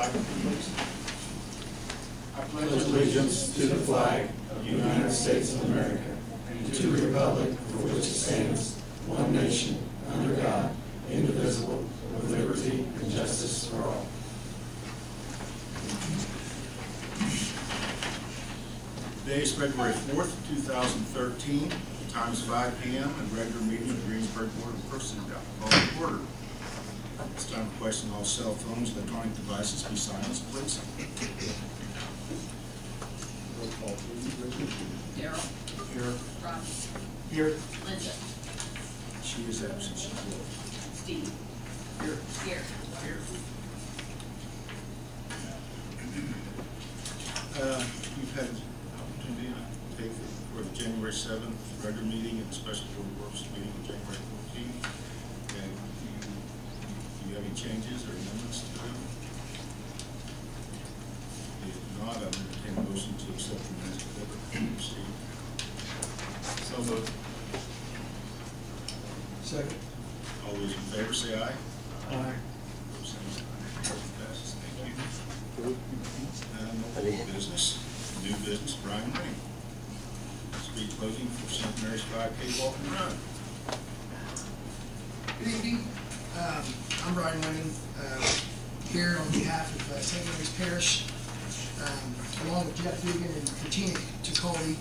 flag, please. I pledge allegiance to the flag of the United States of America and to the republic for which it stands, one nation, under God, indivisible, with liberty and justice for all. Today is February 4th, 2013. The time is 5 p.m. and regular meeting of the Greensburg Board of Personnel called to order. It's time to question all cell phones and electronic devices be silenced, please. Roll call, please. Darrell. Here. Ron. Here. Linda. She is absent. She will. Steve. Here. Here. Here. You've had an opportunity to take for the January 7th regular meeting and the special board of works meeting on January 14th. And do you have any changes or amendments to them? If not, I'll entertain a motion to accept the minutes of the proceed. So moved. Second. All those in favor say aye. Aye. Passes. Thank you. No old business. New business. Brian Wenning. Street closing for St. Mary's 5K walk and run. Good evening. I'm Brian Wenning, here on behalf of St. Mary's Parish, along with Jeff Dugan and Katina Taccoli.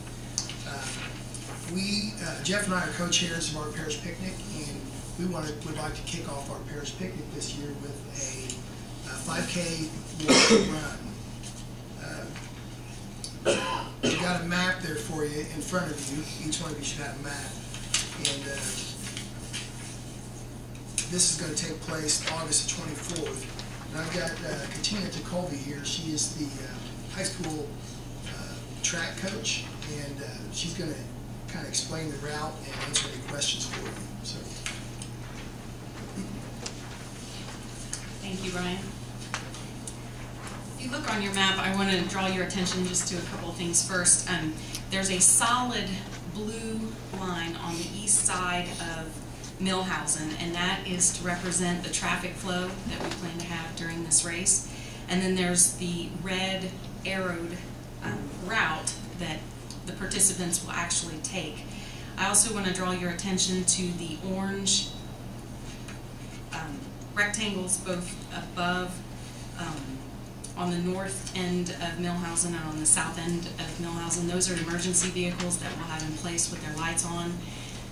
Jeff and I are co-chairs of our parish picnic, and we would like to kick off our parish picnic this year with a 5K walk and run. We've got a map there for you in front of you. Each one of you should have a map. And this is going to take place August the 24th. And I've got Katina Taccoli here. She is the high school track coach, and she's going to kind of explain the route and answer any questions for you. So, Thank you, Brian. If you look on your map, I want to draw your attention just to a couple of things first. There's a solid blue line on the east side of Millhausen, and that is to represent the traffic flow that we plan to have during this race. And then there's the red arrowed route that the participants will actually take. I also want to draw your attention to the orange rectangles both above on the north end of Millhausen and on the south end of Millhausen. Those are emergency vehicles that we'll have in place with their lights on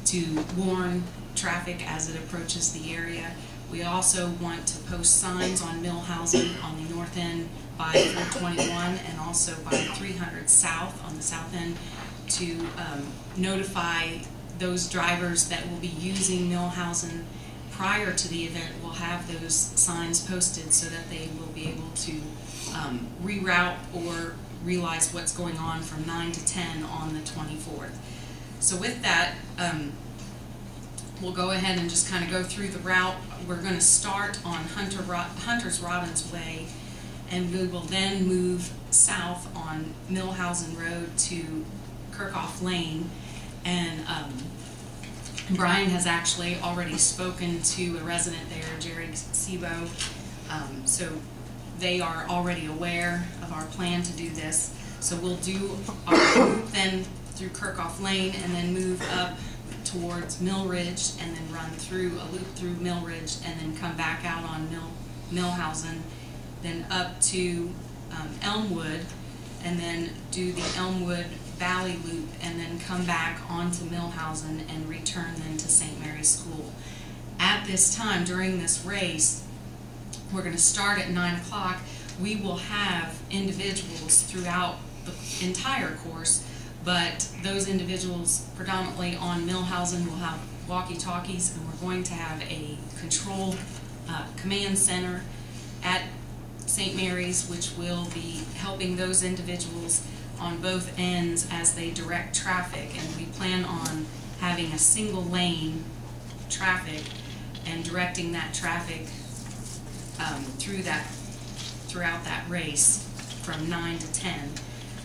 to warn traffic as it approaches the area. We also want to post signs on Millhausen on the north end by 421 and also by 300 south on the south end to notify those drivers that will be using Millhausen prior to the event. We'll have those signs posted so that they will be able to reroute or realize what's going on from 9 to 10 on the 24th. So with that, we'll go ahead and just kind of go through the route. We're going to start on Hunter's Robbins Way, and we will then move south on Millhausen Road to Kirkhoff Lane. And Brian has actually already spoken to a resident there, Jerry Sebo, so they are already aware of our plan to do this. So we'll do our loop then through Kirkhoff Lane and then move up towards Mill Ridge and then run through a loop through Mill Ridge and then come back out on Millhausen, then up to Elmwood, and then do the Elmwood Valley Loop and then come back onto Millhausen and return then to St. Mary's School. At this time, during this race, we're going to start at 9 o'clock. We will have individuals throughout the entire course, but those individuals predominantly on Millhausen will have walkie-talkies, and we're going to have a control command center at St. Mary's, which will be helping those individuals on both ends as they direct traffic. And we plan on having a single lane traffic and directing that traffic throughout that race from 9 to 10.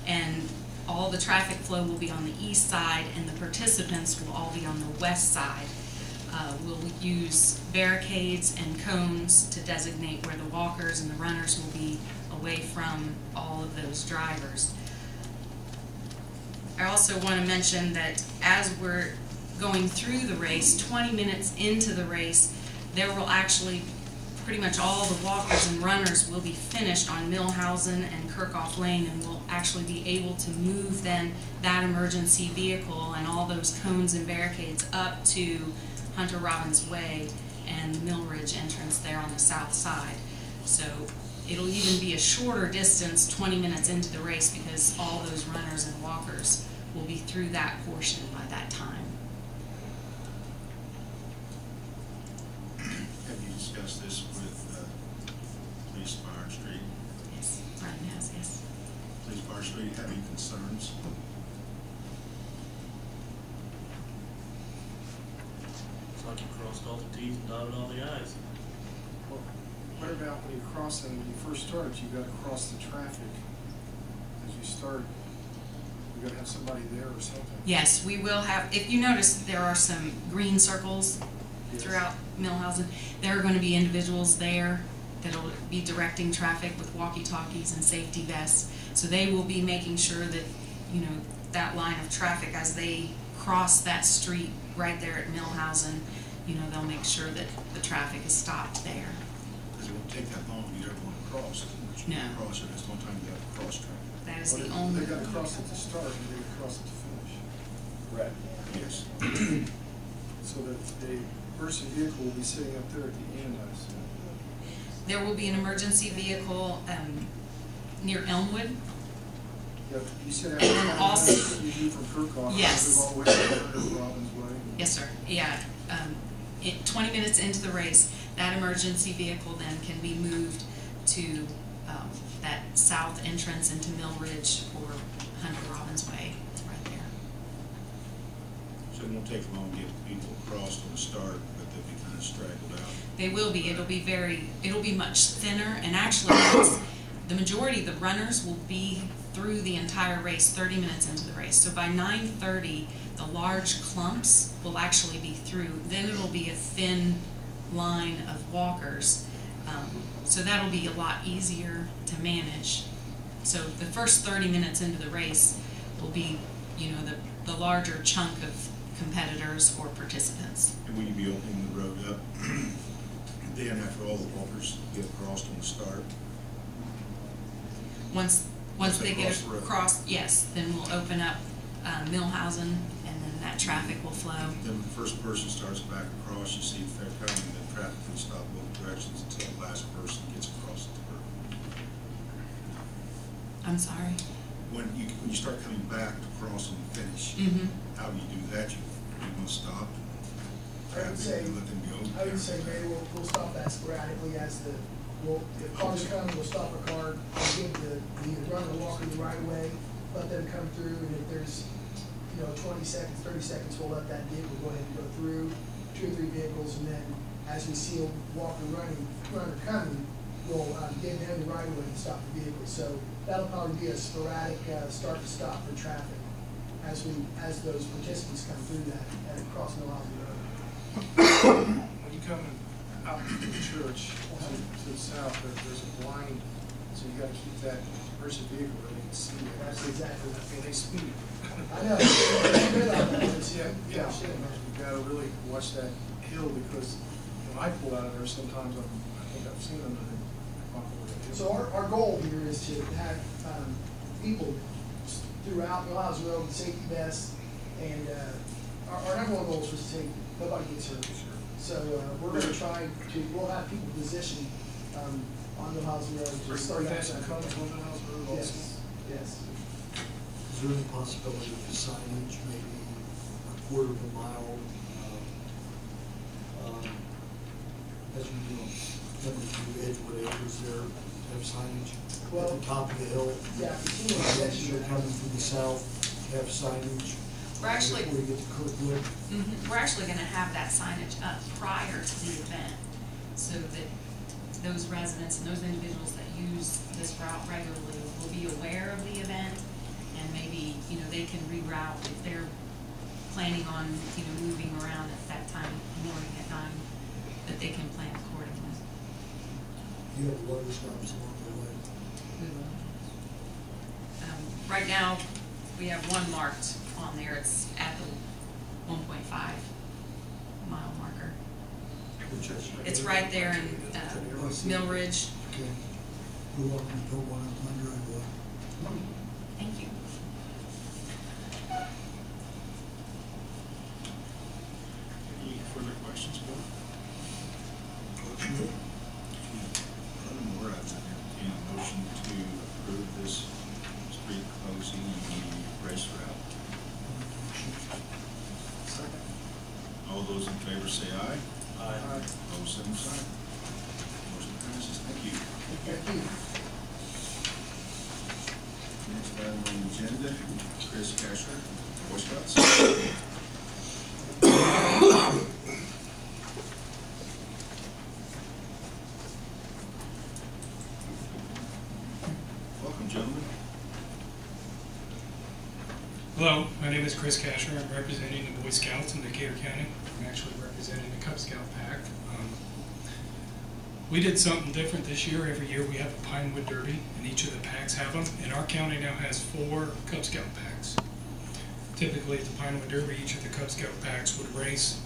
And all the traffic flow will be on the east side, and the participants will all be on the west side. We'll use barricades and cones to designate where the walkers and the runners will be away from all of those drivers. I also want to mention that as we're going through the race, 20 minutes into the race, there will actually, pretty much all the walkers and runners will be finished on Millhausen and Kirkhoff Lane, and will actually be able to move then that emergency vehicle and all those cones and barricades up to Hunter Robbins Way and the Mill Ridge entrance there on the south side. So it'll even be a shorter distance 20 minutes into the race, because all those runners and walkers will be through that portion by that time. Have you discussed this with Police Fire Street? Yes, Brian has, yes. Police Fire Street, have any concerns? It's like you crossed all the T's and dotted all the I's. Well, what about when you cross them, when you first start, you gotta cross the traffic as you start? You gotta have somebody there or something? Yes, we will have, if you notice, there are some green circles Yes. throughout Millhausen. There are going to be individuals there that'll be directing traffic with walkie-talkies and safety vests. So they will be making sure that, you know, that line of traffic, as they cross that street right there at Millhausen, you know, they'll make sure that the traffic is stopped there. Because it won't take that long to get everyone across. Once you No. cross it, it's one time you have to cross traffic. That is Well, the they- only. They gotta cross it to start, and they gotta cross it to finish. Right. Yes. So that the emergency vehicle will be sitting up there at the end, I assume. There will be an emergency vehicle near Elmwood. Yeah, you said And then after also- you do from Kirkhoff, Yes. move all the way to Hunter Robbins Way. Yes, sir. Yeah. 20 minutes into the race, that emergency vehicle then can be moved to that south entrance into Mill Ridge or Hunter Robbins Way, right there. So it won't take long to get people across to the start, but they'll be kind of straggled out. They will be. It'll be much thinner, and actually the majority of the runners will be through the entire race 30 minutes into the race. So by 9:30, the large clumps will actually be through. Then it'll be a thin line of walkers. So that'll be a lot easier to manage. So the first 30 minutes into the race will be, you know, the larger chunk of competitors or participants. And will you be opening the road up then after all the walkers get across on the start? Once Once they they get cross the road. across, yes, then we'll open up Millhausen, and then that traffic will flow. Then when the first person starts back across, you see if they're coming, then traffic will stop both directions until the last person gets across the curb. I'm sorry. When you start coming back to cross and finish, how do you do that? You must stop. I would say, and let them go. I would say maybe we'll stop that sporadically as if cars come, we'll stop a car, and give the runner or walker the right way, let them come through, and if there's, 20 seconds, 30 seconds, we'll let that vehicle go ahead and go through, 2 or 3 vehicles, and then as we see a walker runner coming, we'll give them the right way to stop the vehicle. So that'll probably be a sporadic start to stop for traffic as those participants come through that and cross Millhausen Road. When you come out to the church to the south, there's a blind, so you gotta keep that emergency vehicle where they can see it. That's exactly. I mean, they speed. I know. It's good out there. Yeah. You gotta really watch that hill, because when I pull out of there, sometimes I think I've seen them, and they pop over that hill. So our goal here is to have people throughout Millhausen Road with safety vests, and our number one goal is for safety. Nobody gets hurt. So we're going to try to, we'll have people positioned on Millhausen Road. to start out Fast and that. comes on the house road also. Yes. Is there any possibility of signage, maybe a quarter of a mile, as you do, coming through Edgewood Acres there, have signage Well, at the top of the hill? Yeah, continuing As you're section. coming from the south, have signage. We're actually- Before you get to Kirkwood. We're actually going to have that signage up prior to the event, so that those residents and those individuals that use this route regularly will be aware of the event, and maybe, they can reroute if they're planning on, moving around at that time, morning at 9, that they can plan accordingly. You have water stops along the way. Right now, we have one marked on there. It's at the 1.5 mile marker. It's right there in Mill Ridge. Okay. You're welcome to put one on my driveway. Thank you. Any further questions, Bill? Furthermore, I'd entertain a motion to approve this street closing and the race route. Second. All those in favor say aye. Aye. Opposed, same sign. Motion passes. Thank you. Thank you. Next item on the agenda, Chris Kashur, Boy Scouts. Welcome, gentlemen. Hello, my name is Chris Kashur. I'm representing the Boy Scouts in Decatur County. I'm actually representing the Cub Scout Pack. We did something different this year. Every year we have a Pinewood Derby, and each of the packs have them. And our county now has 4 Cub Scout packs. Typically at the Pinewood Derby, each of the Cub Scout packs would race,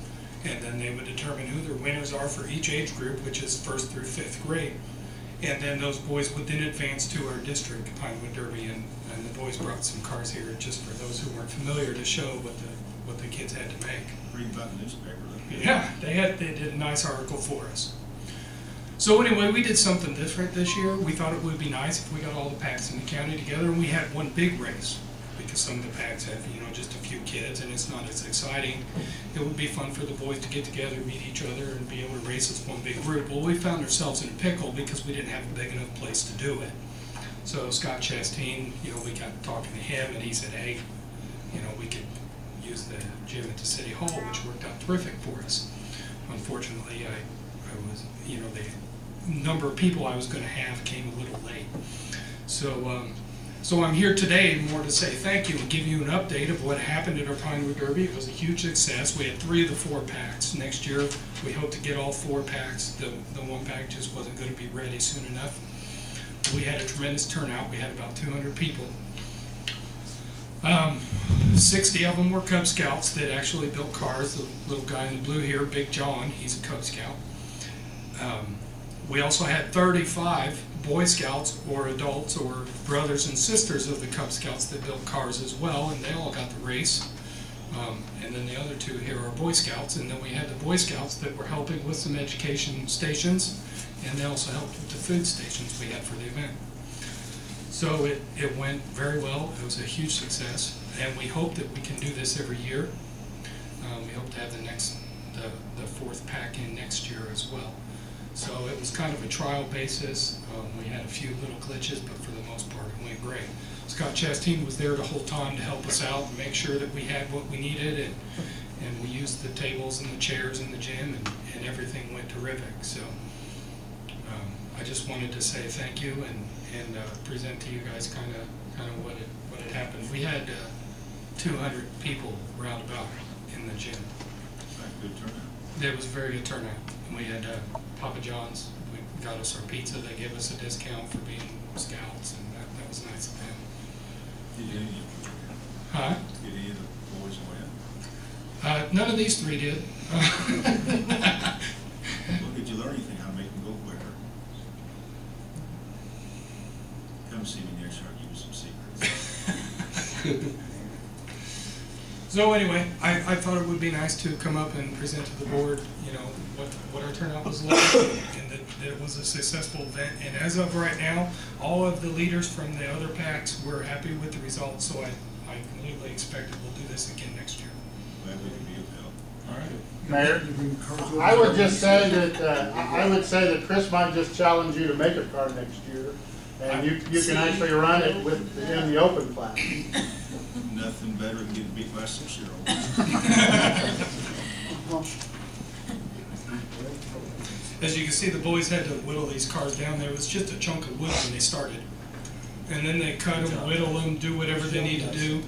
and then they would determine who their winners are for each age group, which is 1st through 5th grade. And then those boys would then advance to our district Pinewood Derby, and the boys brought some cars here just for those who weren't familiar to show what the kids had to make. Read about the newspaper. Yeah, they did a nice article for us. So anyway, we did something different this year. We thought it would be nice if we got all the packs in the county together and we had one big race, because some of the packs have, just a few kids and it's not as exciting. It would be fun for the boys to get together, meet each other, and be able to race as one big group. Well, we found ourselves in a pickle because we didn't have a big enough place to do it. So Scott Chasteen, we got talking to him, and he said, hey, we could use the gym at the City Hall, which worked out terrific for us. Unfortunately, I was, the number of people I was going to have came a little late. So I'm here today more to say thank you and give you an update of what happened at our Pinewood Derby. It was a huge success. We had 3 of the 4 packs. Next year, we hope to get all 4 packs. The one pack just wasn't going to be ready soon enough. We had a tremendous turnout. We had about 200 people. 60 of them were Cub Scouts that actually built cars. The little guy in the blue here, Big John, he's a Cub Scout. We also had 35 Boy Scouts or adults or brothers and sisters of the Cub Scouts that built cars as well, and they all got the race. And then the other 2 here are Boy Scouts, and then we had the Boy Scouts that were helping with some education stations, and they also helped with the food stations we had for the event. So it went very well. It was a huge success, and we hope that we can do this every year. We hope to have the 4th pack in next year as well. So it was kind of a trial basis. We had a few little glitches, but for the most part it went great. Scott Chasteen was there the whole time to help us out and make sure that we had what we needed, and we used the tables and the chairs in the gym, and everything went terrific. So I just wanted to say thank you and present to you guys kind of what had happened. We had 200 people roundabout in the gym. Good turnout. It was a very good turnout. And we had Papa John's. We got us our pizza. They gave us a discount for being Scouts, and that was nice of them. Did any of you win? Huh? Did any of the boys win? None of these 3 did. Well, did you learn anything how to make them go quicker? Come see me next year. I'll give you some secrets. So anyway, I thought it would be nice to come up and present to the board, what our turnout was like, and that it was a successful event. And as of right now, all of the leaders from the other packs were happy with the results. So I completely expect that we'll do this again next year. Glad we can be of help. All right. Mayor, I would just say that Chris might just challenge you to make a car next year, and you can actually run it in the open class. Nothing better than getting beat by a 6-year-old. As you can see, the boys had to whittle these cars down. There was just a chunk of wood when they started. And then they cut them, whittle them, do whatever they need to do.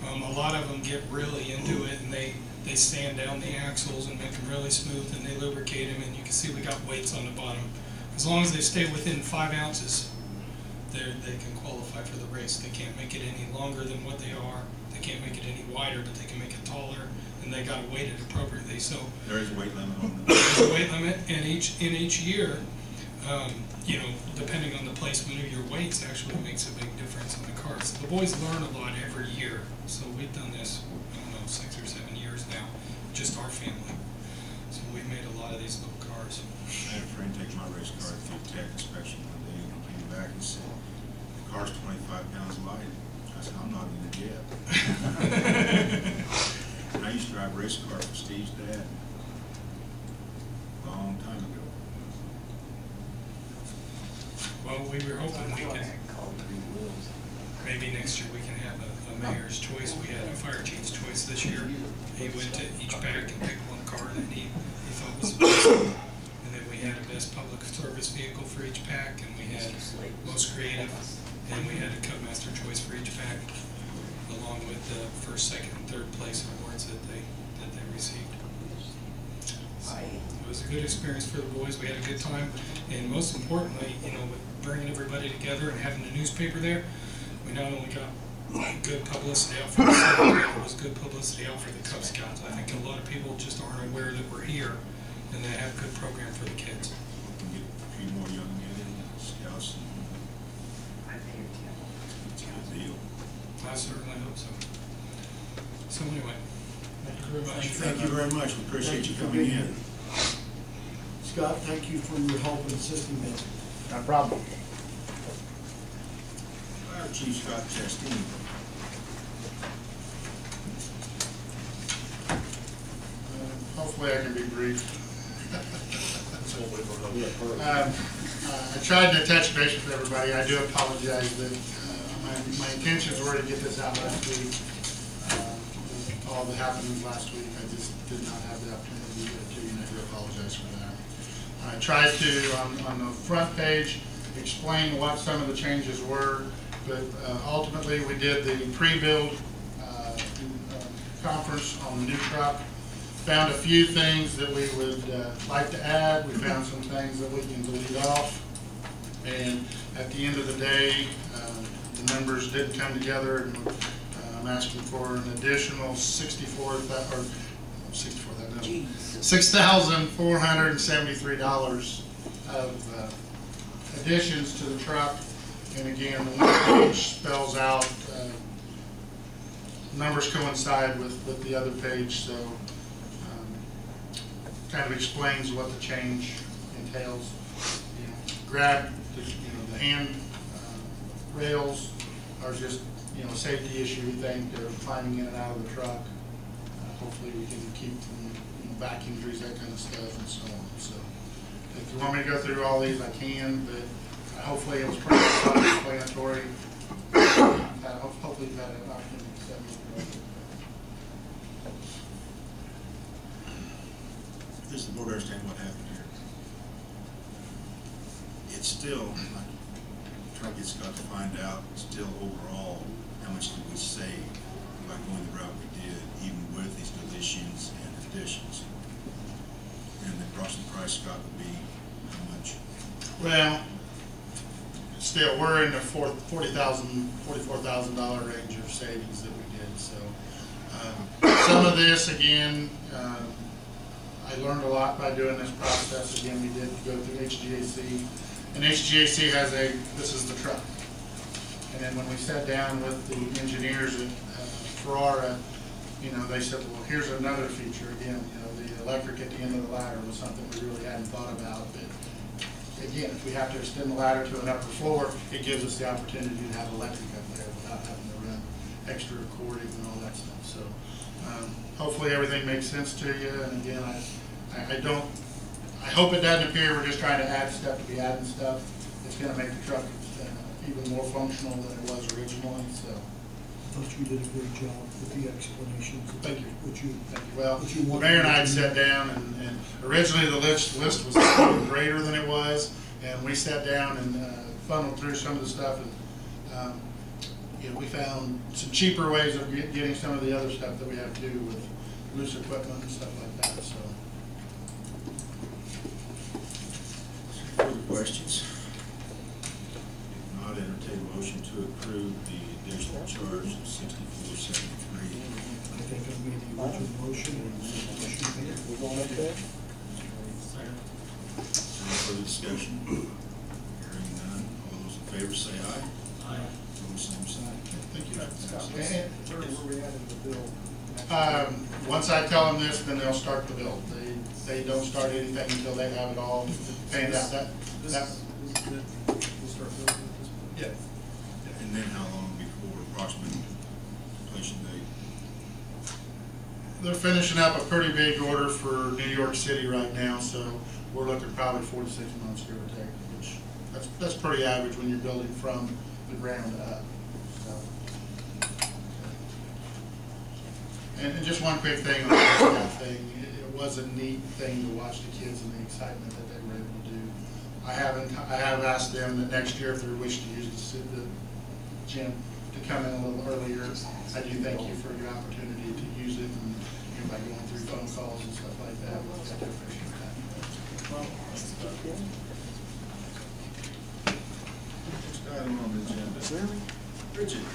A lot of them get really into it, and they sand down the axles and make them really smooth, and they lubricate them, and you can see we got weights on the bottom. As long as they stay within 5 ounces, they can qualify for the race. They can't make it any longer than what they are. They can't make it any wider, but they can make it taller, and they got to weight it appropriately. So There is a weight limit on them. there's a weight limit, and each year, you know, depending on the placement of your weights, actually makes a big difference on the cars. So the boys learn a lot every year. So we've done this, I don't know, 6 or 7 years now, just our family. So we've made a lot of these little cars. I had a friend take my race car through tech inspection one day, and he came back and said, "The car's 25 pounds light." I said, "I'm not in it yet." And I used to drive a race car for Steve's dad a long time ago. Well, we were hoping we could, maybe next year we can have a mayor's choice. We had a fire chief's choice this year. He went to each pack and picked one car that he thought was the best. And then we had a best public service vehicle for each pack, and we had most creative, and we had a Cubmaster choice for each pack, along with the first, second, and third place awards that they received. It was a good experience for the boys. We had a good time, and most importantly, you know, with bringing everybody together and having the newspaper there, we not only got good publicity out for the city, but it was good publicity out for the Cub Scouts. I think a lot of people just aren't aware that we're here, and they have a good program for the kids. We can get a few more young men in scouts, and it's a good deal. I certainly hope so. So anyway, Thank you very much. Thank you very much. We appreciate you coming in. Scott, thank you for your help in assisting me. No problem. Fire Chief Scott Chasteen. Hopefully I can be brief. I tried to touch base with everybody. I do apologize that my intentions were to get this out last week. All the happenings last week, I just did not have the opportunity to get it to you, and I do apologize for that. I tried to, on the front page, explain what some of the changes were, but ultimately we did the pre-build conference on the new truck. Found a few things that we would like to add. We found some things that we can delete off. And at the end of the day, the numbers did come together, and I'm asking for an additional $6,473 of additions to the truck. And again, the one page spells out, numbers coincide with the other page, so kind of explains what the change entails. You know, grab, the hand rails are just, a safety issue. We think they're climbing in and out of the truck. Hopefully we can keep from back injuries, that kind of stuff, and so on. So if you want me to go through all these, I can, but hopefully it was pretty self-explanatory. Hopefully you've had an opportunity to set me up. Does the board understand what happened here? It's still, like, trying to get Scott to find out, still overall, how much did we save by going the route we did, even with these deletions and additions? And the approximate price, Scott, would be how much? Well, still, we're in the $44,000 range of savings that we did. So some of this, again, I learned a lot by doing this process. Again, we did go through HGAC, and HGAC has this is the truck. And then when we sat down with the engineers at Ferrara, they said, well, here's another feature. Again, the electric at the end of the ladder was something we really hadn't thought about. But again, if we have to extend the ladder to an upper floor, it gives us the opportunity to have electric up there without having to run extra cording and all that stuff. So hopefully everything makes sense to you. And again, I hope it doesn't appear we're just trying to add stuff to be adding stuff. It's going to make the truck even more functional than it was originally. So I thought you did a great job with the explanations. Thank you. Thank you. Well, the mayor and I had sat down, and originally the list was greater than it was, and we sat down and funneled through some of the stuff, and we found some cheaper ways of getting some of the other stuff that we have to do with loose equipment and stuff like that. So, Further questions? If not, entertain motion to approve the additional charge of $64.73. I think I made the original motion and motion made. Any further discussion? Hearing none, all those in favor say aye. Aye. Opposed, same sign. Thank you. Where we at in the bill? Once I tell them this, then they'll start the build. They don't start anything until they have it all panned out. We'll start building at this point. Yeah. And then how long before approximate completion date? They're finishing up a pretty big order for New York City right now, so we're looking probably 4 to 6 months, give or take, which that's pretty average when you're building from the ground up. So. And just one quick thing on that thing, it was a neat thing to watch the kids and the excitement that they were able to do. I have asked them that next year if they wish to use the gym to come in a little earlier. I do thank you for your opportunity to use it, and by going through phone calls and stuff like that. I do appreciate that. Next item on the agenda. Bridget,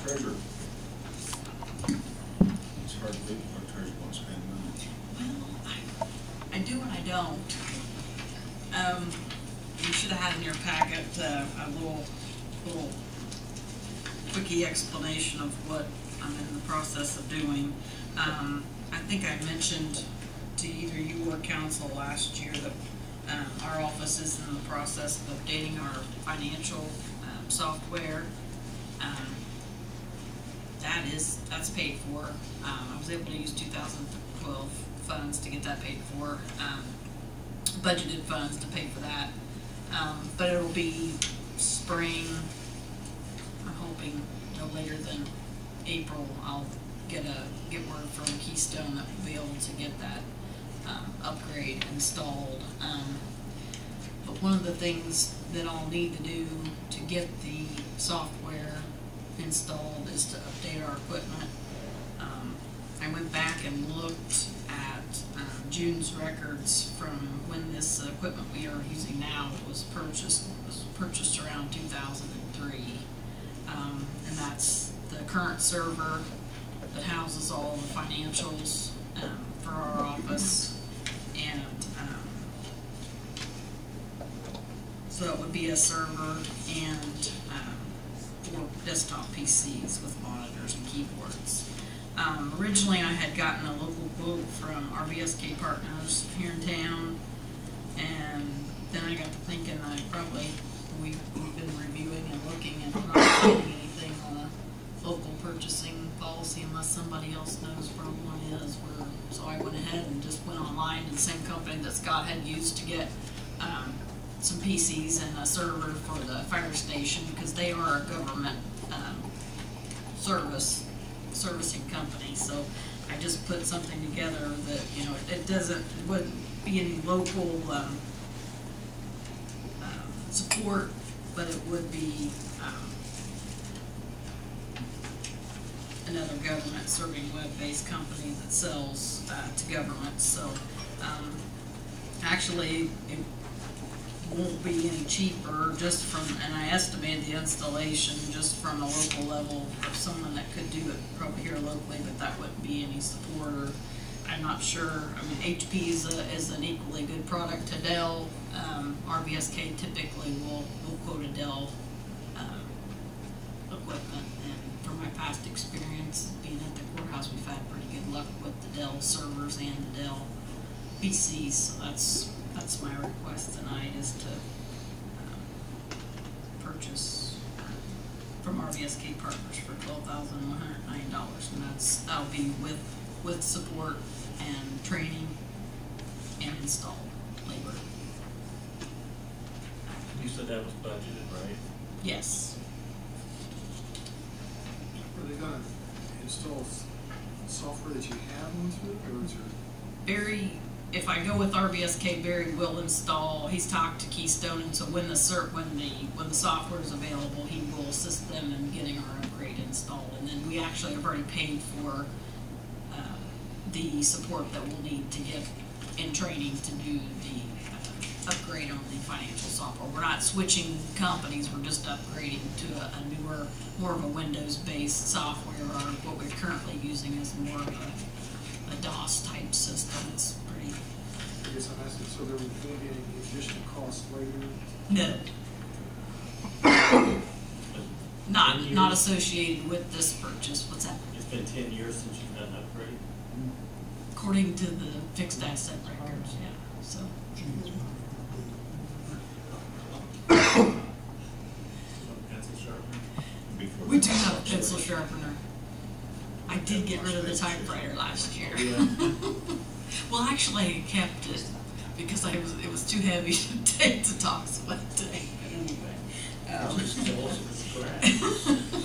treasurer. It's hard to believe our treasurer wants to spend money. Well, I do and I don't. You should have had in your packet a little quickie explanation of what I'm in the process of doing. I think I mentioned to either you or council last year that our office is in the process of updating our financial software. That's paid for. I was able to use 2012 funds to get that paid for, budgeted funds to pay for that. But it'll be spring. I'm hoping no later than April. I'll get word from Keystone that we'll be able to get that upgrade installed. But one of the things that I'll need to do to get the software installed is to update our equipment. I went back and looked at June's records from when this equipment we are using now was purchased around 2003, and that's the current server that houses all the financials for our office, and so it would be a server and 4 desktop PCs with monitors and keyboards. Originally I had gotten a local quote from RBSK Partners here in town, and then I got to thinking we've been reviewing and looking and not getting anything on a local purchasing policy unless somebody else knows where one is. So I went ahead and just went online to the same company that Scott had used to get some PCs and a server for the fire station, because they are a government servicing company. So I just put something together that, it wouldn't be any local support, but it would be another government serving web-based company that sells to governments. So actually it won't be any cheaper just from, and I estimated the installation just from a local level of someone that could do it probably here locally, but that wouldn't be any support, or I'm not sure. I mean, HP is an equally good product to Dell. RBSK typically will quote a Dell equipment, and from my past experience being at the courthouse, we've had pretty good luck with the Dell servers and the Dell PCs. So that's my request tonight, is to purchase from RBSK Partners for $12,109, and that'll be with support and training and install labor. You said that was budgeted, right? Yes. Are they gonna install software that you have onto it, or is there? Barry, if I go with RBSK, Barry will install. He's talked to Keystone, and so when the software is available, he will assist them in getting our upgrade installed. And then we actually have already paid for the support that we'll need to get in training to do the upgrade on the financial software. We're not switching companies, we're just upgrading to a newer, more of a Windows-based software, or what we're currently using is more of a DOS type system. It's pretty, I guess I'm asking, so there would be any additional cost later? no. Not associated with this purchase. What's that? It's been 10 years since you've done an upgrade. According to the fixed asset records, yeah, so. Pencil sharpener. We do have a pencil sharpener. I did get rid of the typewriter last year. Well, actually, I kept it because it was too heavy to take to talks one day. So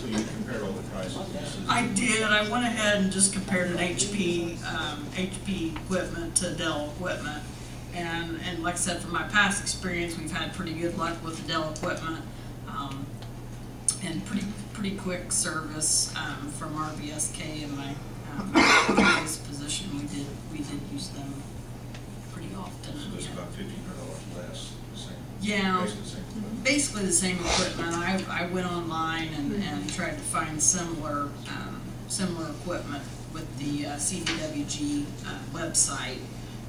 you compared all the prices? I did. I went ahead and just compared an HP equipment to Dell equipment, and like I said, from my past experience, we've had pretty good luck with the Dell equipment, and pretty quick service from RBSK in my previous position. We did use them pretty often. So it's about $1,500 less. The same. Yeah. Basically the same equipment. Basically the same equipment. I went online and tried to find similar equipment with the CDWG website.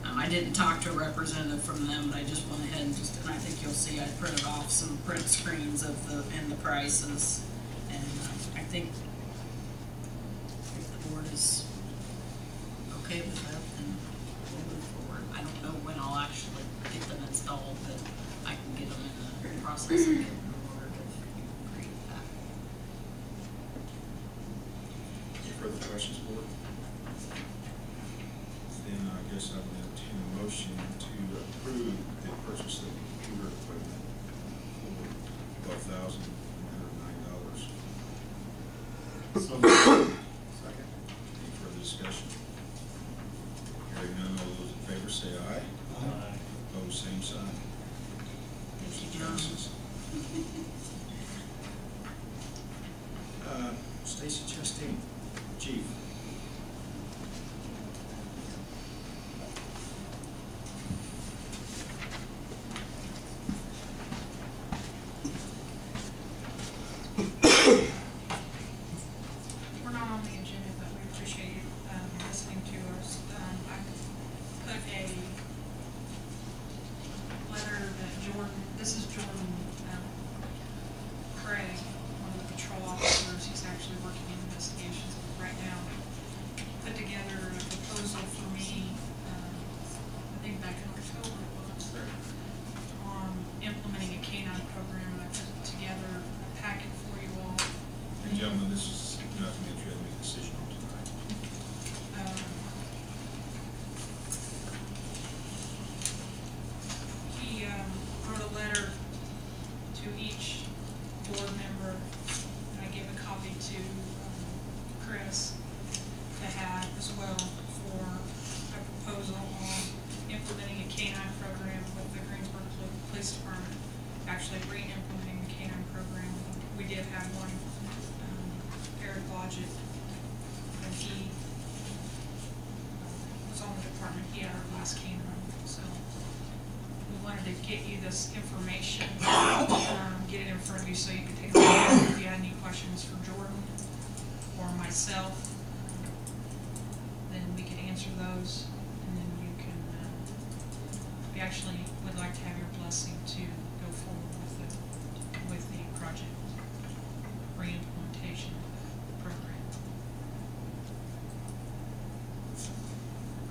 I didn't talk to a representative from them, but I just went ahead and I think you'll see I printed off some print screens of the prices, and I think if the board is okay with that, then we'll move forward. I don't know when I'll actually get them installed, but I can get them in the process of getting them ordered if you agree with that. Any further questions, board? Then I guess I would entertain a motion to approve the purchase of computer equipment for $12,109. So, Second. Any further discussion? Hearing none, all those in favor say aye. Opposed, same sign. Motion passes. Stacy Chasteen, Chief. We're not on the agenda, but we appreciate you listening to us. I put a letter that this is Jordan Craig, one of the patrol officers. He's actually working in investigations right now. Put together a proposal for me, I think back in October it was, on implementing a canine program, and I put together a packet for you all. And gentlemen, this is nothing that you have to make a decision on tonight. He wrote a letter to each board member, and I gave a copy to Chris to have as well for a proposal on implementing a canine program with the Greensburg Police Department, actually re-implementing the canine program. We did have one Eric Blodgett, and he was on the department. He had our last canine, so we wanted to get you this information, get it in front of you so you could take a look at it. If you had any questions for Jordan or myself, then we could answer those, and then you can. We actually would like to have your blessing to go forward with the project re-implementation program.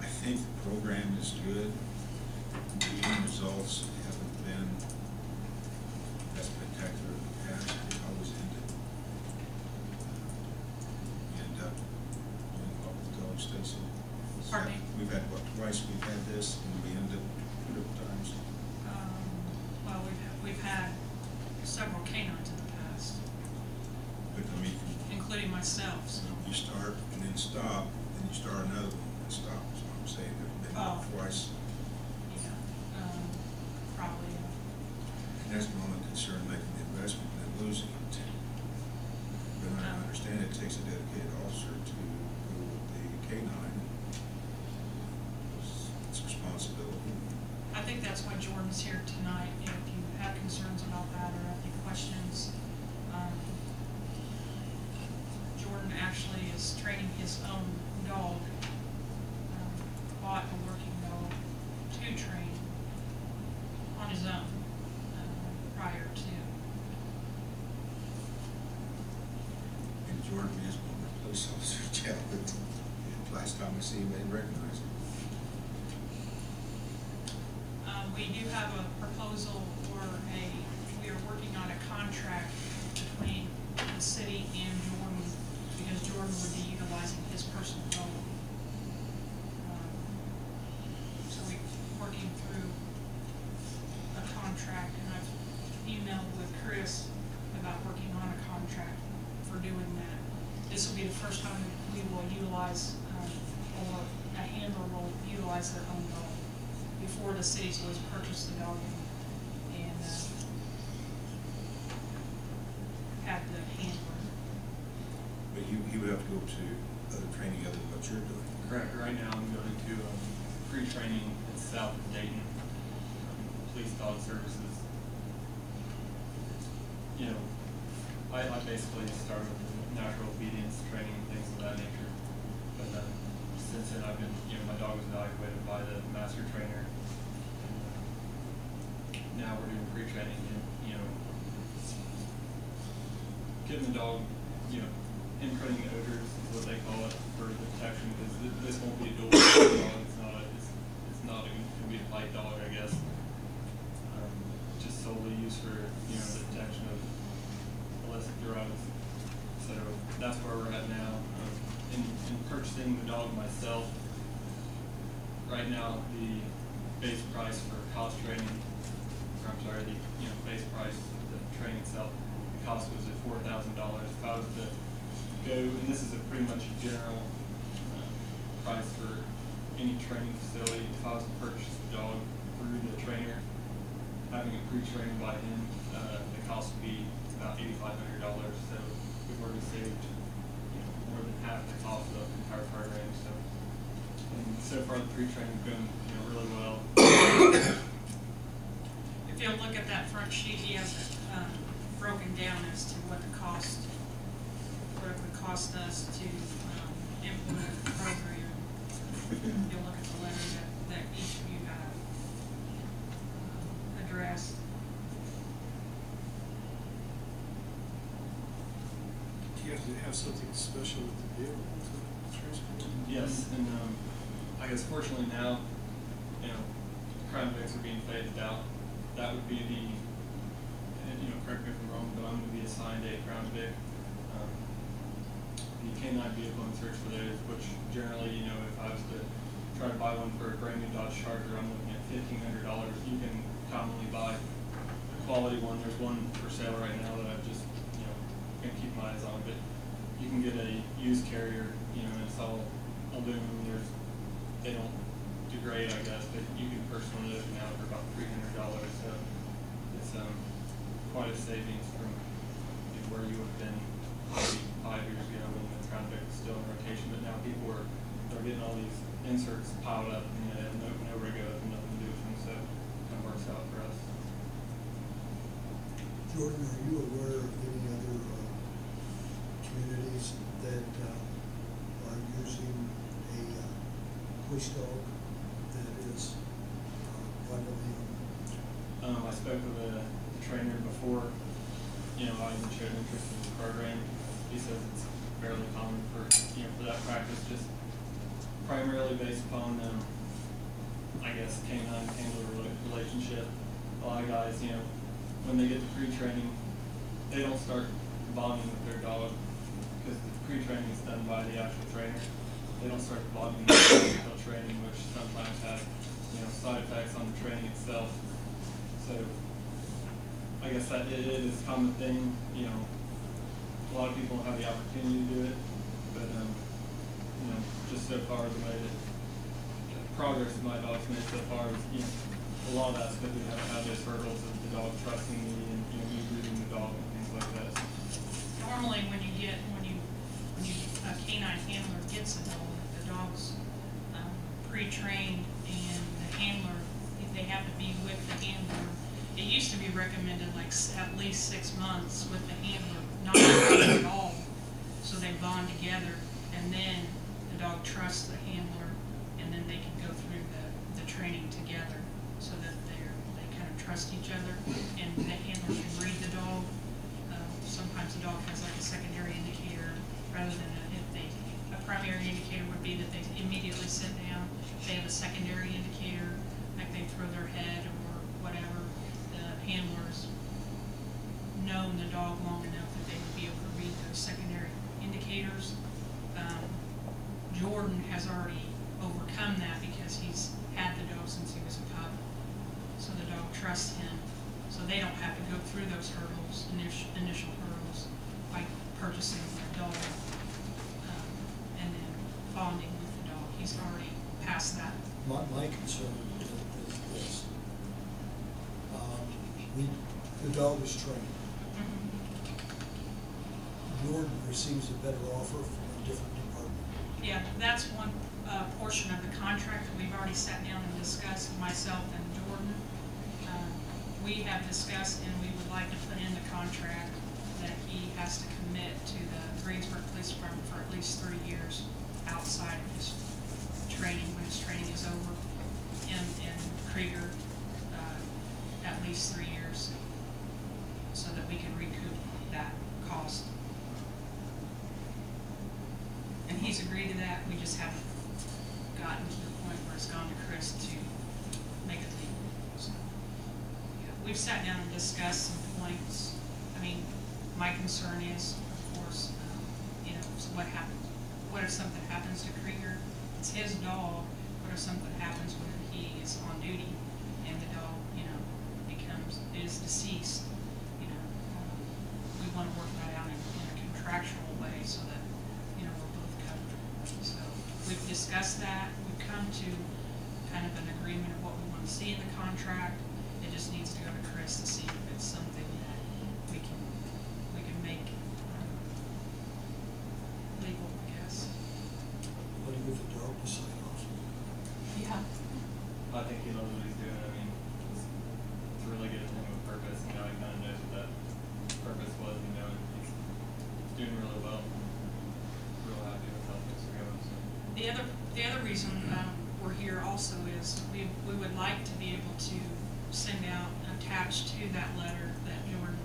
I think the program is good. The end results haven't been as spectacular in the past. They always ended. And doing what with Dog Stacy. Pardon me? We've had, what, twice we've had this, and we ended 2 different times. Well, we've had several canines in the past, But I mean, including myself. So. you start and then stop, then you start another one and stop. That's what I'm saying. There's been twice. Yeah, probably. And that's my only concern, making the investment and then losing it. But I understand it takes a dedicated officer to go with the K-9. It's responsibility. I think that's why Jordan's here tonight if you have concerns about that or have any questions. Jordan actually is training his own dog, bought a working dog to train on his own prior to. And Jordan is one of the police officers, Jeff, but last time I see him, I didn't recognize him. We do have a proposal for we are working on a contract between the city and Jordan, because Jordan would be utilizing his personal dog. So we're working through a contract, and I've emailed with Chris about working on a contract for doing that. This will be the first time we will utilize, or a handler will utilize their own dog. Before, the cities always purchase the dog and have the handler. But he would have to go to other training other than what you're doing. Correct. Right now I'm going to pre-training in south of Dayton, police dog services. You know, I basically started with natural obedience training and things of that nature. But since then I've been, my dog was evaluated by the master trainer. Now we're doing pre-training and, getting the dog, imprinting odors is what they call it for the detection, because this won't be a dual dog. It's not going to be a fight dog, I guess. Just solely used for, the detection of illicit drugs. So that's where we're at now. In purchasing the dog myself, right now the base price for cost training, the base price of the training itself, the cost was at $4,000. If I was to go, and this is a pretty much a general price for any training facility, if I was to purchase the dog through the trainer, having it pre-trained by him, the cost would be about $8,500. So we've already saved more than half the cost of the entire program. And so far the pre-training's going really well. If you'll look at that front sheet, he has it broken down as to what it would cost us to implement the program. You'll look at the letter that each of you have addressed. Do you have to have something special with the vehicle to transport? Yes, and I guess fortunately now, crime victims are being phased out. That would be the, correct me if I'm wrong, but I'm going to be assigned a Crown Vic. The K9 vehicle and search for those, which generally, if I was to try to buy one for a brand new Dodge Charger, I'm looking at $1,500. You can commonly buy a quality one. There's one for sale right now that I've just, going to keep my eyes on, but you can get a used carrier, and it's all aluminum. They don't degrade, I guess, but you can personally live now for about $300. So it's quite a savings from where you would have been maybe 5 years ago when the Crown Vic was still in rotation. But now people they're getting all these inserts piled up, and they have no regular, nothing to do with them. So it kind of works out for us. Jordan, are you aware of any other communities that are using a police dog that is privately owned? I spoke with a trainer before, I even showed interest in the program. He says it's fairly common for that practice, just primarily based upon, I guess, canine handler relationship. A lot of guys, when they get to pre-training, they don't start bonding with their dog because the pre-training is done by the actual trainer. They don't start bonding with the training, which sometimes has, side effects on the training itself. So I guess that it is a common thing. A lot of people don't have the opportunity to do it, but just so far the way that progress my dog's made so far is, a lot of that's because we haven't had those hurdles of the dog trusting me and me breeding the dog and things like that. Normally, when a canine handler gets a dog, the dog's pre-trained, and the handler, if they have to be with the it used to be recommended like at least 6 months with the handler, not at all. So they bond together, and then the dog trusts the handler, and then they can go through the training together, so that they kind of trust each other, and the handler can read the dog. Sometimes the dog has like a secondary indicator, rather than a primary indicator would be that they immediately sit down. They have a secondary indicator, like they throw their head or whatever. The handler's known the dog long enough that they would be able to read those secondary indicators. Jordan has already overcome that because he's had the dog since he was a pup. So the dog trusts him. So they don't have to go through those hurdles, initial hurdles, like purchasing the dog and then bonding with the dog. He's already past that. My concern is this. The dog is trained. Jordan receives a better offer from a different department. Yeah, that's one portion of the contract that we've already sat down and discussed, myself and Jordan. We have discussed, and we would like to put in the contract that he has to commit to the Greensburg Police Department for at least 3 years outside of his training, when his training is over, and Krieger at least 3 years, so that we can recoup that cost. And he's agreed to that. We just haven't gotten to the point where it's gone to Chris to make it legal. So, yeah, we've sat down and discussed some points. I mean, my concern is, of course, you know, so what happens? What if something happens to Krieger? It's his dog. What if something happens when he is on duty and the dog, you know, is deceased? You know, we want to work that out in a contractual way so that, you know, we're both covered. So we've discussed that. We've come to kind of an agreement of what we want to see in the contract. It just needs to go to Chris to see if it's something that we can make legal, I guess. What do you with the dog to sign off? Yeah. I think he knows what he's doing. I mean, it's really good thing with purpose. You know, he kind of knows what that purpose was. You know, he's doing really well. Real happy with how things are going. So. The other reason we're here also is we would like to be able to send out, attached to that letter that Jordan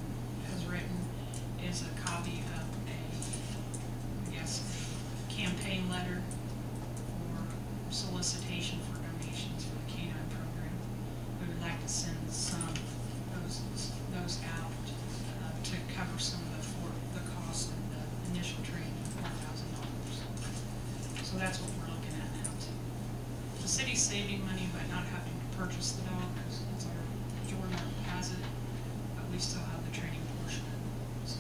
has written, is a copy of I guess, a campaign letter for solicitation for donations for the canine program. We would like to send some of those out to cover some of the cost of the initial training of $1,000. So that's what we're looking at now too. The city's saving money by not having to purchase the dog because it's our Jordan has it, but we still have the training portion of it. So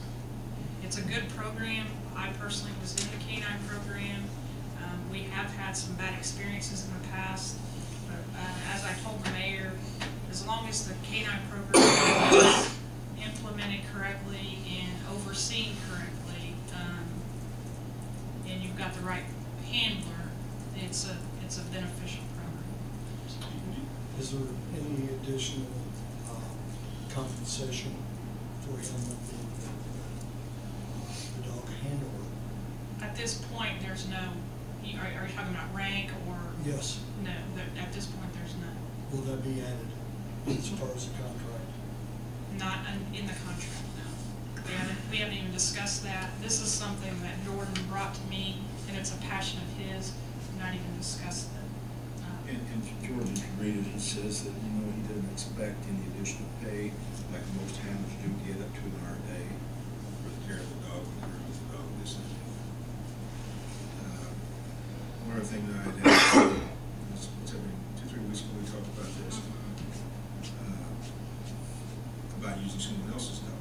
it's a good program. I personally was in the canine program. We have had some bad experiences in the past, but as I told the mayor, as long as the canine program is implemented correctly and overseen correctly, and you've got the right handler, it's a beneficial program. Is there any additional compensation for him being the dog handler? At this point, there's no. Are you talking about rank or? Yes. No, at this point, there's none. Will that be added as far as the contract? Not in the contract, no. We haven't even discussed that. This is something that Jordan brought to me, and it's a passion of his. We've not even discussed it. And Jordan can read it, it says that, you know, he doesn't expect any additional pay, like most handlers do get up to an hour a day for the care of the dog, and the care of the dog, this and that. One other thing that I had asked, 2-3 weeks ago, we talked about this, about using someone else's dog,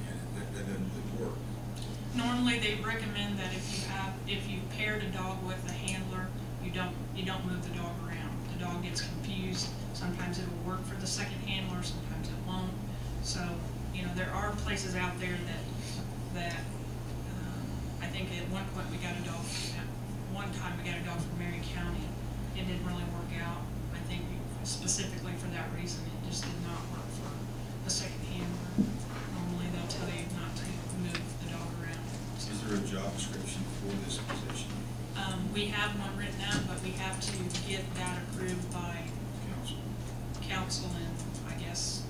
and that doesn't really work. Normally, they recommend that if you paired a dog with a handler, you don't move the dog around. The dog gets confused. Sometimes it will work for the second handler, sometimes it won't. So, you know, there are places out there that I think at one point we got a dog. One time we got a dog from Marion County. It didn't really work out. I think specifically for that reason, it just did not work for the second handler. Normally they'll tell you not to move the dog around. So, Is there a job description for this position? we have one written out, but we have to get that approved by Council. council and I guess,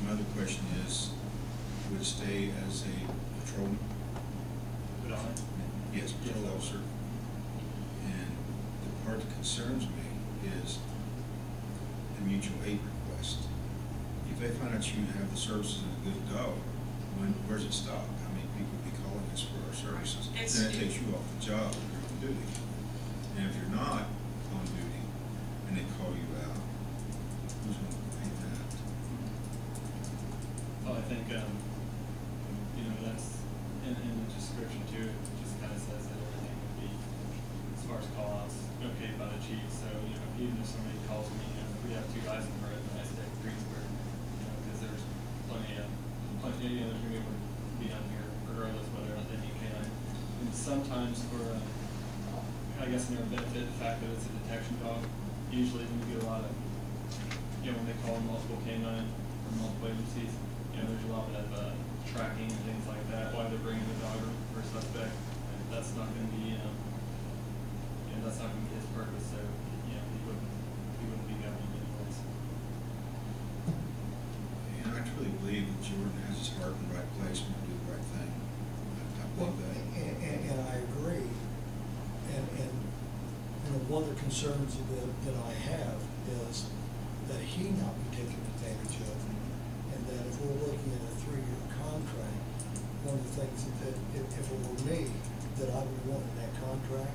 My other question is, would it stay as a patrolman? Put on it. Yes, patrol officer. And the part that concerns me is the mutual aid request. If they find out you have the services of a good dog, where's it stop? How many people will be calling us for our services? Then it takes you off the job if you're on duty. And if you're not on duty and they call you out, who's going to pay that? Well, I think, you know, that's, in the description too, it just kind of says that everything would be, as far as call-outs, okay by the chief. So, you know, even if somebody calls me, you know, we have 2 guys in the road, and I stay at Greensburg, you know, because there's plenty, you know, there's going to be able to be down here regardless whether or not they need canine. And sometimes for, I guess in their benefit, the fact that it's a detection dog, usually when you get a lot of, you know, when they call multiple canine or multiple agencies, you know, there's a lot of tracking and things like that, why they're bringing the dog for a suspect. And that's not going to be, you know, that's not going to be his purpose, so, you know, he wouldn't be going anyways. And I truly believe that Jordan has his heart in the right place and will do the right thing. I Well, believe that. and I agree. And you know, one of the concerns that I have is that he not be taken advantage of. And that if we're looking at a 3-year contract, one of the things that if it were me, that I would want in that contract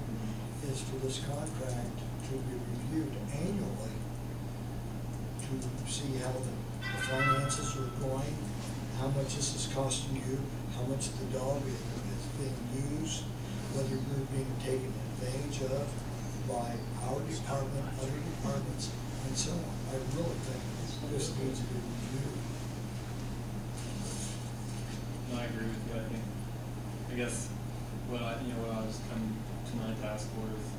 is for this contract to be reviewed annually to see how the finances are going, how much this is costing you, how much the dog is being used, whether you're being taken advantage of by our department, other departments, and so on. I really think this needs to be reviewed. No, I agree with you. I think, I guess, what I was coming to my task for is,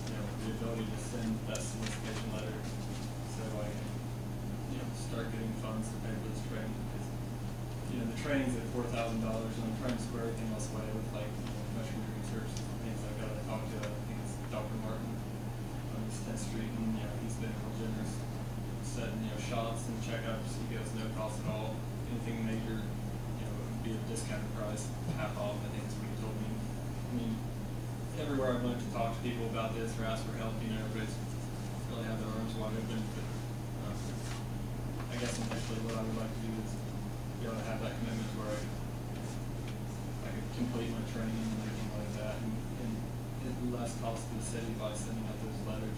you know, the ability to send that solicitation letter so I can, you know, start getting funds to pay for this training. Because, you know, the training's at $4,000 and I'm trying to square everything else away with, like, you know, mushroom research and things like that. I talked to, I think it's Dr. Martin on East 10th Street, and, you know, he's been real generous, setting, you know, shots and checkups. He goes no cost at all. Anything major, you know, would be a discounted price, half off, I think is what he told me. I mean, everywhere I've went to talk to people about this or ask for help, you know, everybody's really have their arms wide open. But I guess initially what I would like to do is be able to have that commitment where I could complete my training and everything like that, and at less cost to the city by sending out those letters.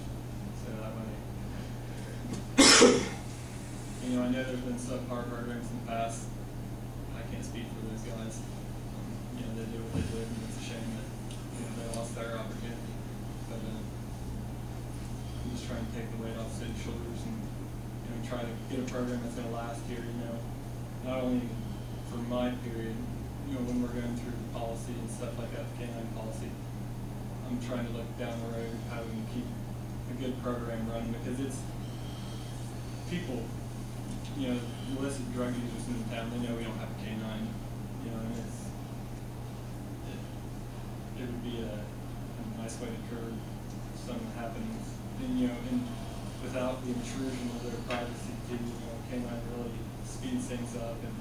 So that way, you know, I know there's been subpar programs in the past. I can't speak for those guys. You know, they did what they did, and it's a shame that, you know, they lost their opportunity. But I'm just trying to take the weight off city's shoulders and, you know, try to get a program that's going to last here. You know, not only for my period, you know, when we're going through the policy and stuff like that, the canine policy. I'm trying to look down the road how we can keep a good program running, because it's people. You know, illicit drug users in the town, they know we don't have a canine, you know, and it would be a nice way to curb something happenings, and, you know, and without the intrusion of their privacy too, you know, canine really speeds things up, and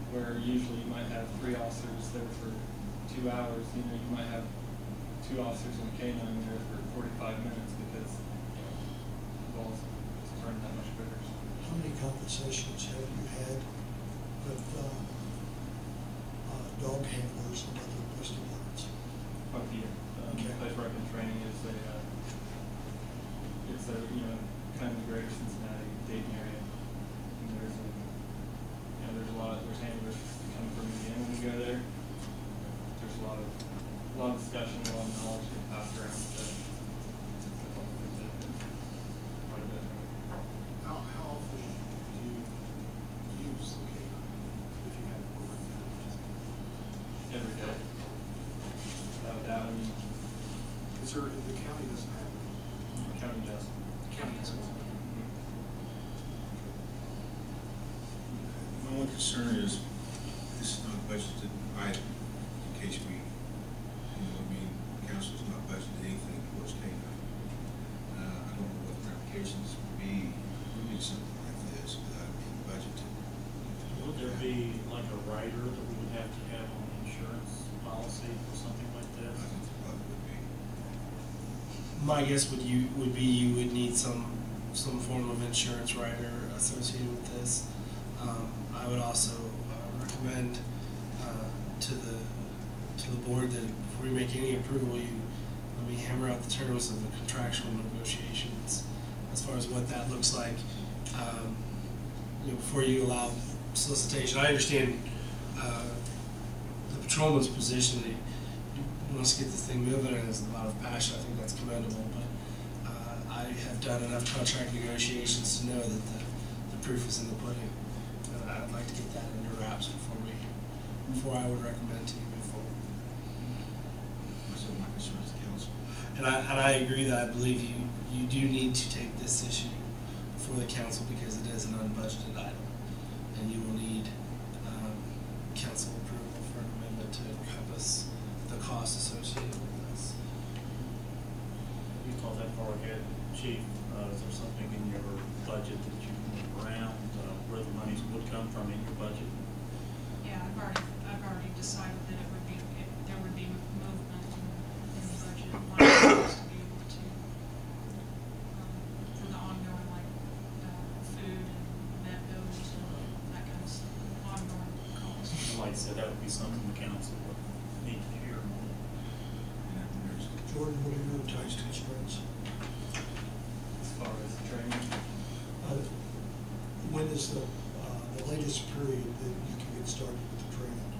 where usually you might have 3 officers there for 2 hours, you know, you might have 2 officers and a canine there for 45 minutes because, you know, the ball's just turned that much quicker. How many conversations have you had with dog handlers and other police departments? Quite a few. Okay. The place where I've been training is it's a, you know, kind of the greater Cincinnati, Dayton area. And there's handlers coming from Indiana when we go there. There's a lot of discussion, a lot of knowledge getting passed around. So quite a bit. How often do you use the canine if you have one like that? Every day. Without doubt, I mean, Is there, the county doesn't have it? the county does. The county has one. concern is, this is not budgeted item, in case we, council's not budgeted anything towards K-9. I don't know what the ramifications would be moving something like this without being budgeted. Would there be like a rider that we would have to have on the insurance policy or something like I this? think the budget would be. My guess would be you would need some form of insurance rider associated with this. I would also recommend to the board that before you make any approval, you let me hammer out the terms of the contractual negotiations as far as what that looks like. Before you allow solicitation, I understand the patrolman's position. He wants to get this thing moving and there's a lot of passion. I think that's commendable, but I have done enough contract negotiations to know that the proof is in the pudding. I'd like to get that under wraps before I would recommend to you move forward. So my concern is the council. And I agree that I believe you do need to take this issue before the council because it is an unbudgeted item, and you will need council approval for an amendment to encompass the cost associated with this. You thought that far ahead, Chief, is there something in your budget that you can move around, where the monies would come from in your budget? Yeah, I've already decided that there would be movement in the budget. Line items to be able to, for the ongoing, like, food and vet bills and that kind of stuff, ongoing costs. And like I said, that would be something the council would need to hear more. Jordan, what are your time constraints? As far as the training, When is the latest period that you can get started with the training?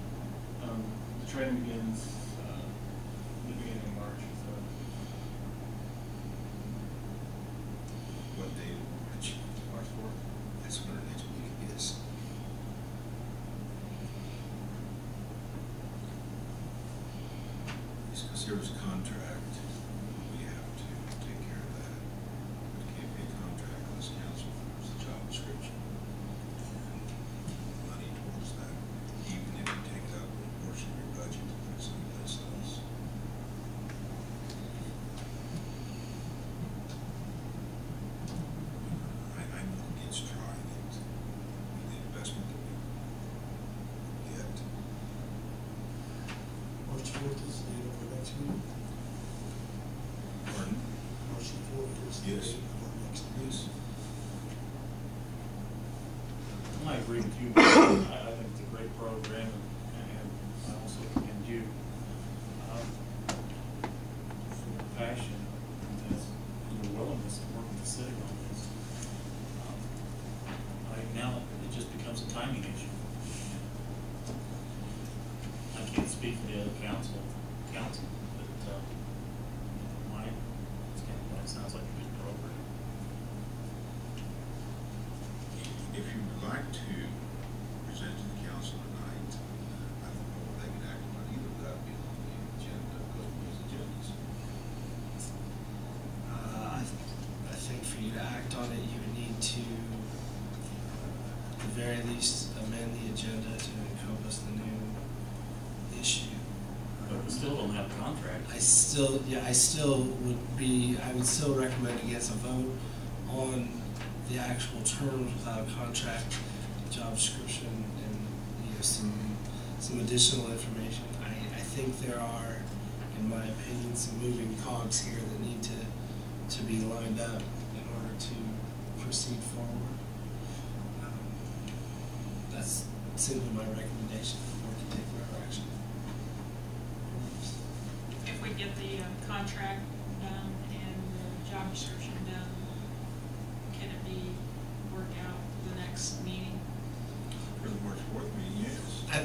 the training begins the beginning of March, so. What day of March? March 4th. That's what our next meeting is. It's because there was a contract, we have to take care of that. But it can't be a contract unless council approves the job description. And money towards that, even if you take it out of a portion of your budget to put it someplace else. I'm not against trying it, the investment that we get. March 4th is the date of our next meeting. Pardon? March the 4th is the Yes. date of our next meeting. Yes. I agree with you. I think it's a great program, and I also commend you for the passion and your willingness to work with the city on this. I think now it just becomes a timing issue. I can't speak for the other council, but mine, it sounds like a good program. If you would like to present to the council tonight, I don't know if they can act on either without being on the agenda, both of these agendas. I think for you to act on it, you would need to, at the very least, amend the agenda to encompass the new issue. But we still don't have a contract. I would still recommend against a vote on the actual terms without a contract, job description, and some additional information. I think there are, in my opinion, some moving cogs here that need to be lined up in order to proceed forward. That's simply my recommendation. The board can take whatever action. If we get the contract done and the job description done, can it be worked out for the next meeting? For the March 4th meeting, yes.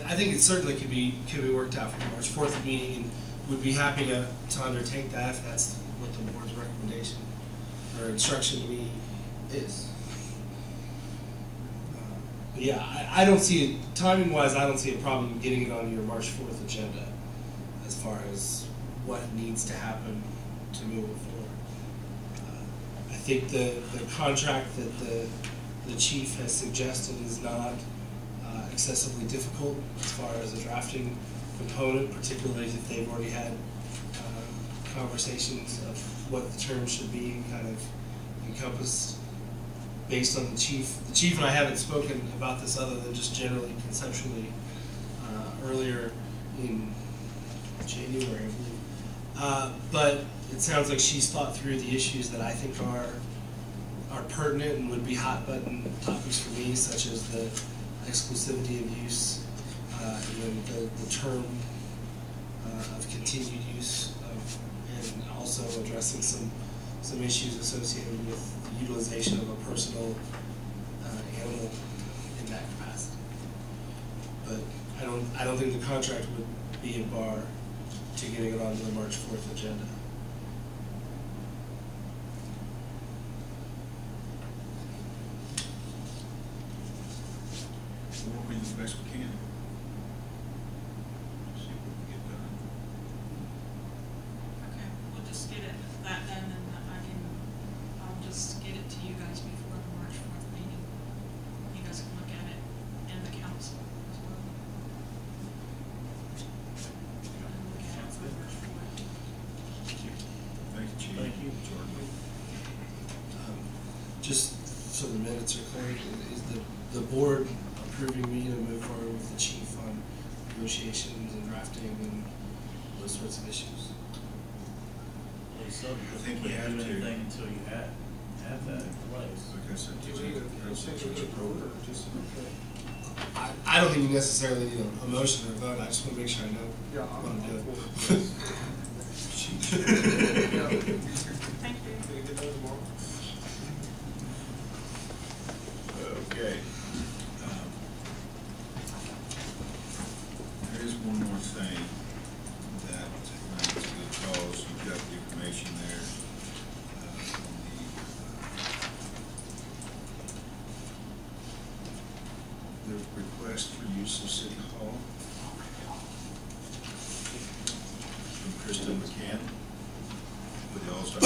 I think it certainly could be worked out for the March 4th meeting, and would be happy to undertake that if that's what the board's recommendation or instruction to me is. But yeah, I don't see it, timing-wise, I don't see a problem getting it on your March 4th agenda as far as what needs to happen to move it forward. I think the contract that the chief has suggested is not excessively difficult as far as the drafting component, particularly if they've already had conversations of what the terms should be kind of encompassed based on the chief. The chief and I haven't spoken about this other than just generally conceptually earlier in January, I believe. But it sounds like she's thought through the issues that I think are pertinent and would be hot button topics for me, such as the exclusivity of use, and the term of continued use, and also addressing some issues associated with the utilization of a personal animal in that capacity. But I don't think the contract would be a bar to getting it onto the March 4th agenda. We'll do the best we can. See what we can get done. Okay, we'll just get that done, and I'll just get it to you guys before the March 4th meeting. You guys can look at it, and the council as well. Go ahead and look at it for March 4th. Thank you, Chief. Thank you. Jordan. Just so the minutes are clear, is the board approving me to move forward with the chief on negotiations and drafting and those sorts of issues? Well, so, because I think we you can't have do to. anything until you have that in place. Like I said, I don't think you necessarily need a motion or a vote. I just want to make sure I know what I'm doing. Thank you. Okay. There is one more thing that it's a good cause. You've got the information there on the request for use of City Hall from Kristen McCann with the All-Star